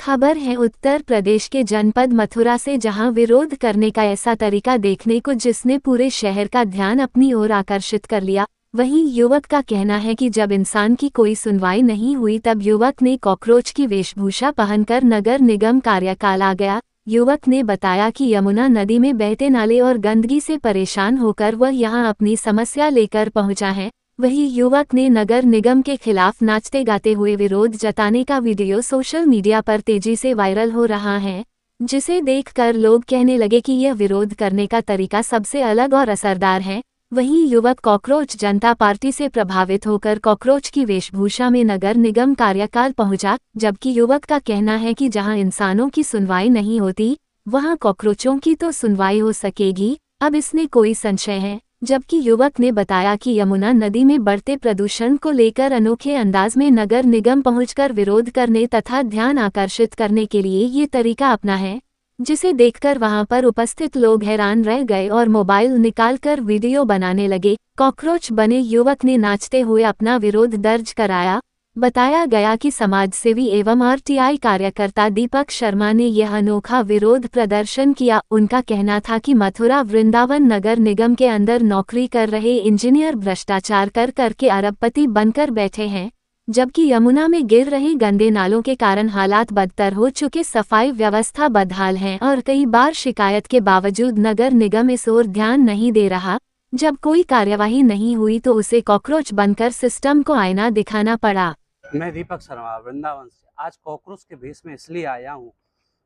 खबर है उत्तर प्रदेश के जनपद मथुरा से, जहां विरोध करने का ऐसा तरीका देखने को जिसने पूरे शहर का ध्यान अपनी ओर आकर्षित कर लिया। वहीं युवक का कहना है कि जब इंसान की कोई सुनवाई नहीं हुई तब युवक ने कॉकरोच की वेशभूषा पहनकर नगर निगम कार्यकाल आ गया। युवक ने बताया कि यमुना नदी में बहते नाले और गंदगी से परेशान होकर वह यहां अपनी समस्या लेकर पहुंचा है। वहीं युवक ने नगर निगम के खिलाफ नाचते गाते हुए विरोध जताने का वीडियो सोशल मीडिया पर तेजी से वायरल हो रहा है, जिसे देखकर लोग कहने लगे कि यह विरोध करने का तरीका सबसे अलग और असरदार है। वहीं युवक कॉकरोच जनता पार्टी से प्रभावित होकर कॉकरोच की वेशभूषा में नगर निगम कार्यकाल पहुंचा, जबकि युवक का कहना है कि जहां इंसानों की सुनवाई नहीं होती वहां कॉकरोचों की तो सुनवाई हो सकेगी, अब इसमें कोई संशय है। जबकि युवक ने बताया कि यमुना नदी में बढ़ते प्रदूषण को लेकर अनोखे अंदाज में नगर निगम पहुंचकर विरोध करने तथा ध्यान आकर्षित करने के लिए ये तरीका अपना है, जिसे देखकर वहां पर उपस्थित लोग हैरान रह गए और मोबाइल निकालकर वीडियो बनाने लगे। कॉकरोच बने युवक ने नाचते हुए अपना विरोध दर्ज कराया। बताया गया कि समाजसेवी एवं आरटीआई कार्यकर्ता दीपक शर्मा ने यह अनोखा विरोध प्रदर्शन किया। उनका कहना था कि मथुरा वृंदावन नगर निगम के अंदर नौकरी कर रहे इंजीनियर भ्रष्टाचार कर करके अरबपति बनकर बैठे हैं, जबकि यमुना में गिर रहे गंदे नालों के कारण हालात बदतर हो चुके, सफाई व्यवस्था बदहाल है और कई बार शिकायत के बावजूद नगर निगम इस ओर ध्यान नहीं दे रहा। जब कोई कार्यवाही नहीं हुई तो उसे कॉकरोच बनकर सिस्टम को आईना दिखाना पड़ा। मैं दीपक शर्मा वृंदावन से आज कॉकरोच के भेष में इसलिए आया हूँ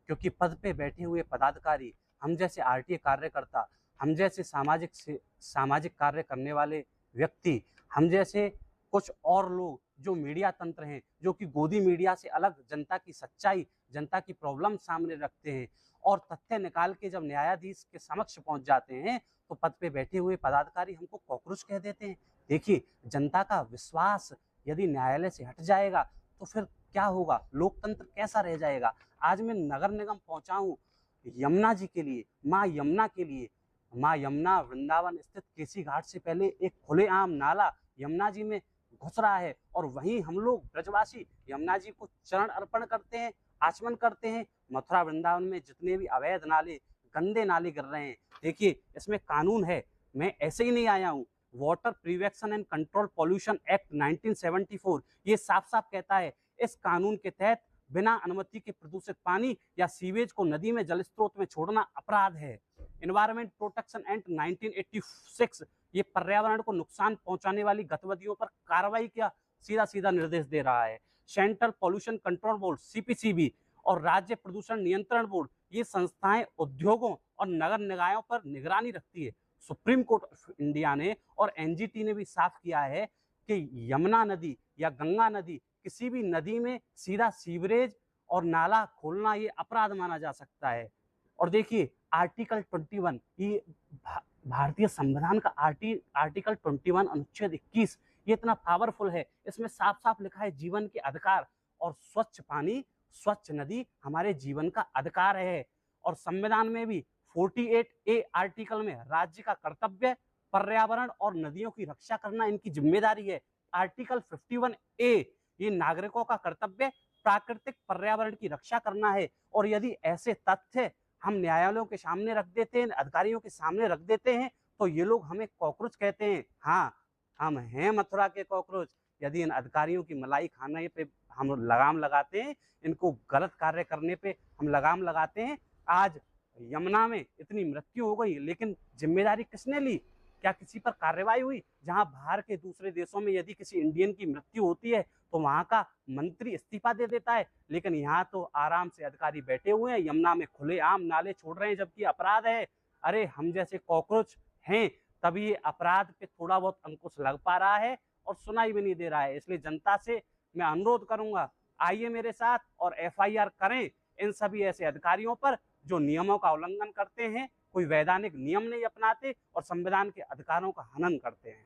क्योंकि पद पे बैठे हुए पदाधिकारी, हम जैसे आरटीए कार्यकर्ता, हम जैसे सामाजिक कार्य करने वाले व्यक्ति, हम जैसे कुछ और लोग जो मीडिया तंत्र हैं, जो कि गोदी मीडिया से अलग जनता की सच्चाई, जनता की प्रॉब्लम सामने रखते हैं और तथ्य निकाल के जब न्यायाधीश के समक्ष पहुंच जाते हैं तो पद पे बैठे हुए पदाधिकारी हमको कॉकरोच कह देते हैं। देखिए, जनता का विश्वास यदि न्यायालय से हट जाएगा तो फिर क्या होगा, लोकतंत्र कैसा रह जाएगा। आज मैं नगर निगम पहुंचा हूँ यमुना जी के लिए, माँ यमुना के लिए। माँ यमुना वृंदावन स्थित केसी घाट से पहले एक खुलेआम नाला यमुना जी में घुस रहा है और वहीं हम लोग ब्रजवासी यमुना जी को चरण अर्पण करते हैं, आचमन करते हैं। मथुरा वृंदावन में जितने भी अवैध नाले, गंदे नाले गिर रहे हैं, देखिए इसमें कानून है, मैं ऐसे ही नहीं आया हूँ। Water prevention and control pollution act 1974 ये साफ साफ कहता है, इस कानून के तहत बिना अनुमति के प्रदूषित पानी या सीवेज को नदी में जल स्रोत में छोड़ना अपराध है। एनवायरमेंट प्रोटेक्शन एक्ट 1986 ये पर्यावरण को नुकसान पहुंचाने वाली गतिविधियों पर कार्रवाई का सीधा सीधा निर्देश दे रहा है। Central pollution control board CPCB और राज्य प्रदूषण नियंत्रण बोर्ड ये संस्थाएं उद्योगों और नगर निकायों पर निगरानी रखती है। सुप्रीम कोर्ट ऑफ इंडिया ने और एनजीटी ने भी साफ किया है कि यमुना नदी या गंगा नदी, किसी भी नदी में सीधा सीवरेज और नाला खोलना ये अपराध माना जा सकता है। और देखिए आर्टिकल 21 ये भारतीय संविधान का आर्टिकल 21 अनुच्छेद 21 ये इतना पावरफुल है। इसमें साफ साफ लिखा है जीवन के अधिकार, और स्वच्छ पानी, स्वच्छ नदी हमारे जीवन का अधिकार है। और संविधान में भी 48A आर्टिकल में राज्य का कर्तव्य पर्यावरण और नदियों की रक्षा करना इनकी जिम्मेदारी है। आर्टिकल 51A ये नागरिकों का कर्तव्य प्राकृतिक पर्यावरण की रक्षा करना है। और यदि ऐसे तथ्य हम न्यायालयों के सामने रख देते हैं, अधिकारियों के सामने रख देते हैं, तो ये लोग हमें कॉकरोच कहते हैं। हाँ, हम हैं मथुरा के कॉकरोच। यदि इन अधिकारियों की मलाई खाने पे हम लगाम लगाते हैं, इनको गलत कार्य करने पे हम लगाम लगाते हैं। आज यमुना में इतनी मृत्यु हो गई, लेकिन जिम्मेदारी किसने ली? क्या किसी पर कार्रवाई हुई? जहां बाहर के दूसरे देशों में यदि किसी इंडियन की मृत्यु होती है तो वहां का मंत्री इस्तीफा दे देता है, लेकिन यहाँ तो आराम से अधिकारी बैठे हुए हैं, यमुना में खुलेआम नाले छोड़ रहे हैं, जबकि अपराध है। अरे हम जैसे कॉकरोच हैं तभी ये अपराध पे थोड़ा बहुत अंकुश लग पा रहा है और सुनाई भी नहीं दे रहा है। इसलिए जनता से मैं अनुरोध करूंगा, आइए मेरे साथ और एफआईआर करें इन सभी ऐसे अधिकारियों पर जो नियमों का उल्लंघन करते हैं, कोई वैधानिक नियम नहीं अपनाते और संविधान के अधिकारों का हनन करते हैं।